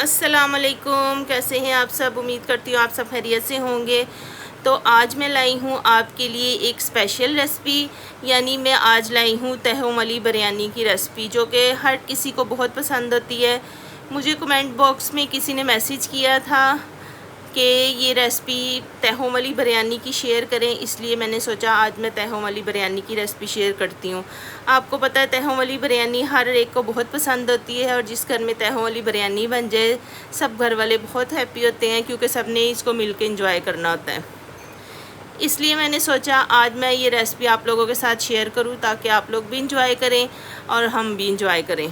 अस्सलामुअलैकुम, कैसे हैं आप सब। उम्मीद करती हूँ आप सब खैरियत से होंगे। तो आज मैं लाई हूँ आपके लिए एक स्पेशल रेसिपी, यानी मैं आज लाई हूँ तहम वाली बिरयानी की रेसिपी, जो कि हर किसी को बहुत पसंद होती है। मुझे कमेंट बॉक्स में किसी ने मैसेज किया था कि ये रेसिपी तहम वाली बिरयानी की शेयर करें, इसलिए मैंने सोचा आज मैं तहम वाली बिरयानी की रेसिपी शेयर करती हूँ। आपको पता है तहम वाली बिरयानी हर एक को बहुत पसंद होती है, और जिस घर में तहम वाली बिरयानी बन जाए सब घर वाले बहुत हैप्पी होते हैं, क्योंकि सब ने इसको मिल के इंजॉय करना होता है। इसलिए मैंने सोचा आज मैं ये रेसिपी आप लोगों के साथ शेयर करूँ, ताकि आप लोग भी इंजॉय करें और हम भी इंजॉय करें।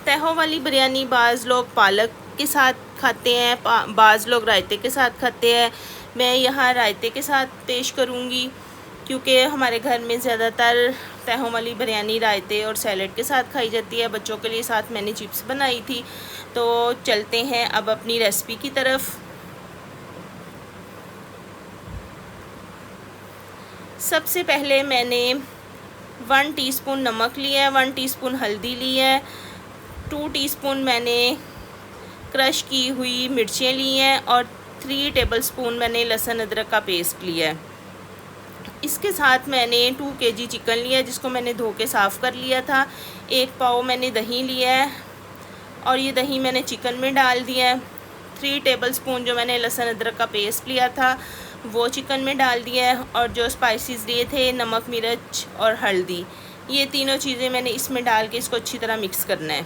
तहम वाली बिरयानी बाज़ लोग पालक के साथ खाते हैं, बाज़ लोग रायते के साथ खाते हैं। मैं यहाँ रायते के साथ पेश करूँगी, क्योंकि हमारे घर में ज़्यादातर तहम वाली बिरयानी रायते और सैलड के साथ खाई जाती है। बच्चों के लिए साथ मैंने चिप्स बनाई थी। तो चलते हैं अब अपनी रेसिपी की तरफ। सबसे पहले मैंने 1 टीस्पून नमक लिया है, 1 टीस्पून हल्दी ली है, 2 टीस्पून मैंने क्रश की हुई मिर्चें ली हैं, और 3 टेबलस्पून मैंने लहसुन अदरक का पेस्ट लिया है। इसके साथ मैंने 2 केजी चिकन लिया है, जिसको मैंने धो के साफ़ कर लिया था। 1 पाव मैंने दही लिया है, और ये दही मैंने चिकन में डाल दिया है। 3 टेबलस्पून जो मैंने लहसुन अदरक का पेस्ट लिया था वो चिकन में डाल दिया है, और जो स्पाइसेस लिए थे नमक, मिर्च और हल्दी, ये तीनों चीज़ें मैंने इसमें डाल के इसको अच्छी तरह मिक्स करना है।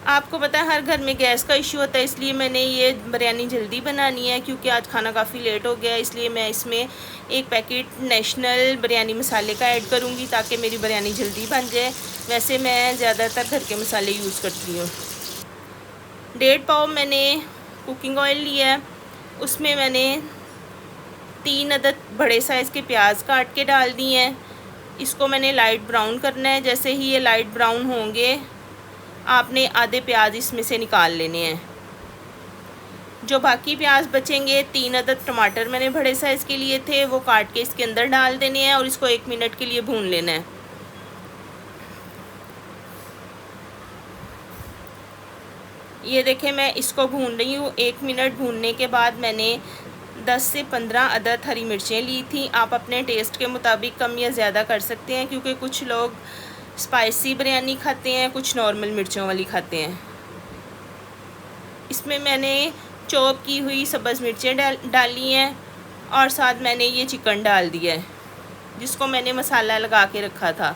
आपको पता है हर घर में गैस का इशू होता है, इसलिए मैंने ये बिरयानी जल्दी बनानी है, क्योंकि आज खाना काफ़ी लेट हो गया है। इसलिए मैं इसमें एक पैकेट नेशनल बिरयानी मसाले का ऐड करूँगी, ताकि मेरी बिरयानी जल्दी बन जाए। वैसे मैं ज़्यादातर घर के मसाले यूज़ करती हूँ। 1.5 पाव मैंने कुकिंग ऑयल लिया है, उसमें मैंने 3 अदद बड़े साइज़ के प्याज काट के डाल दिए हैं। इसको मैंने लाइट ब्राउन करना है। जैसे ही ये लाइट ब्राउन होंगे आपने आधे प्याज इसमें से निकाल लेने हैं। जो बाकी प्याज बचेंगे, 3 अदद टमाटर मैंने बड़े साइज़ के लिए थे, वो काट के इसके अंदर डाल देने हैं, और इसको 1 मिनट के लिए भून लेना है। ये देखें मैं इसको भून रही हूँ। 1 मिनट भूनने के बाद मैंने 10 से 15 अदद हरी मिर्चें ली थी। आप अपने टेस्ट के मुताबिक कम या ज़्यादा कर सकते हैं, क्योंकि कुछ लोग स्पाइसी बिरयानी खाते हैं, कुछ नॉर्मल मिर्चों वाली खाते हैं। इसमें मैंने चॉप की हुई सब्ज़ मिर्चें डाली हैं, और साथ मैंने ये चिकन डाल दिया है, जिसको मैंने मसाला लगा के रखा था।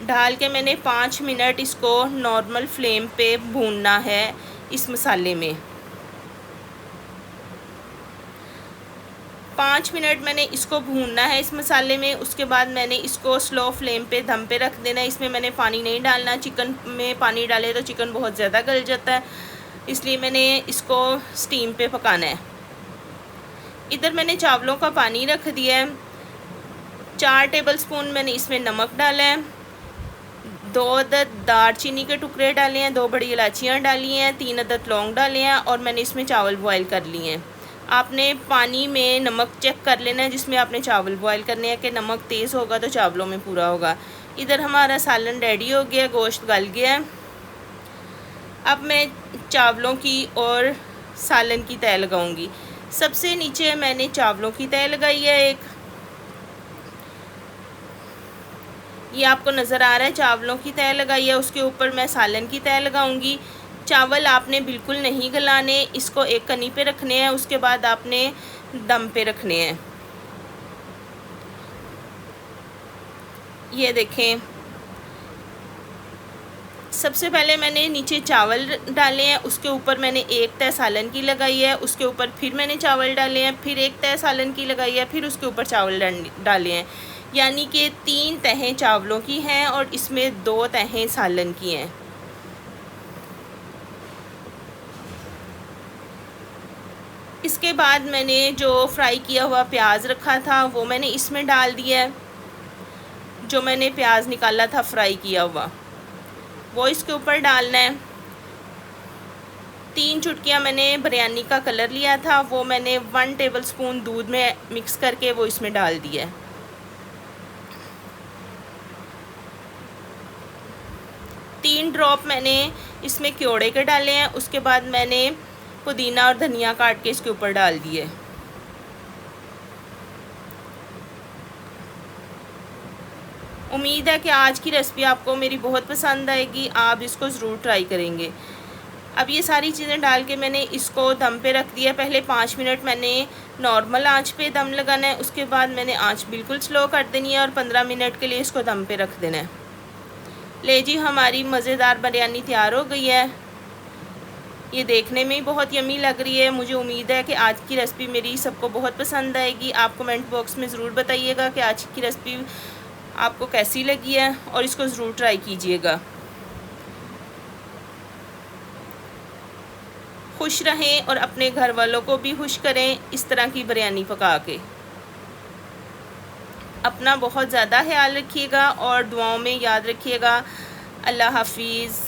डाल के मैंने 5 मिनट इसको नॉर्मल फ्लेम पे भूनना है इस मसाले में। 5 मिनट मैंने इसको भूनना है इस मसाले में। उसके बाद मैंने इसको स्लो फ्लेम पे दम पे रख देना है। इसमें मैंने पानी नहीं डालना। चिकन में पानी डाले तो चिकन बहुत ज़्यादा गल जाता है, इसलिए मैंने इसको स्टीम पे पकाना है। इधर मैंने चावलों का पानी रख दिया है। 4 टेबलस्पून मैंने इसमें नमक डाला है, 2 अदद दालचीनी के टुकड़े डाले हैं, 2 बड़ी इलायचियाँ डाली हैं, 3 अदद लौंग डाले हैं, और मैंने इसमें चावल बॉयल कर लिए हैं। आपने पानी में नमक चेक कर लेना है जिसमें आपने चावल बॉयल करने हैं, कि नमक तेज़ होगा तो चावलों में पूरा होगा। इधर हमारा सालन रेडी हो गया, गोश्त गल गया है। अब मैं चावलों की और सालन की तय लगाऊंगी। सबसे नीचे मैंने चावलों की तय लगाई है एक, ये आपको नज़र आ रहा है, चावलों की तय लगाई है। उसके ऊपर मैं सालन की तय लगाऊंगी। चावल आपने बिल्कुल नहीं गलाने, इसको एक कनी पे रखने हैं, उसके बाद आपने दम पे रखने हैं। ये देखें, सबसे पहले मैंने नीचे चावल डाले हैं, उसके ऊपर मैंने एक तय सालन की लगाई है, उसके ऊपर फिर मैंने चावल डाले हैं, फिर एक तय सालन की लगाई है, फिर उसके ऊपर चावल डाले हैं। यानी कि 3 तहें चावलों की हैं, और इसमें 2 तहें सालन की हैं। इसके बाद मैंने जो फ्राई किया हुआ प्याज रखा था वो मैंने इसमें डाल दिया है। जो मैंने प्याज निकाला था फ्राई किया हुआ वो इसके ऊपर डालना है। 3 चुटकियाँ मैंने बिरयानी का कलर लिया था, वो मैंने 1 टेबलस्पून दूध में मिक्स करके वो इसमें डाल दिया है। 3 ड्रॉप मैंने इसमें क्योड़े के डाले हैं। उसके बाद मैंने पुदीना और धनिया काट के इसके ऊपर डाल दिए। उम्मीद है कि आज की रेसिपी आपको मेरी बहुत पसंद आएगी, आप इसको ज़रूर ट्राई करेंगे। अब ये सारी चीज़ें डाल के मैंने इसको दम पे रख दिया। पहले 5 मिनट मैंने नॉर्मल आंच पे दम लगाना है, उसके बाद मैंने आंच बिल्कुल स्लो कर देनी है और 15 मिनट के लिए इसको दम पे रख देना है। ले जी, हमारी मज़ेदार बिरयानी तैयार हो गई है। ये देखने में ही बहुत यमी लग रही है। मुझे उम्मीद है कि आज की रेसिपी मेरी सबको बहुत पसंद आएगी। आप कमेंट बॉक्स में ज़रूर बताइएगा कि आज की रेसिपी आपको कैसी लगी है और इसको ज़रूर ट्राई कीजिएगा। खुश रहें और अपने घर वालों को भी खुश करें इस तरह की बिरयानी पका के। अपना बहुत ज़्यादा ख्याल रखिएगा और दुआओं में याद रखिएगा। अल्लाह हाफिज़।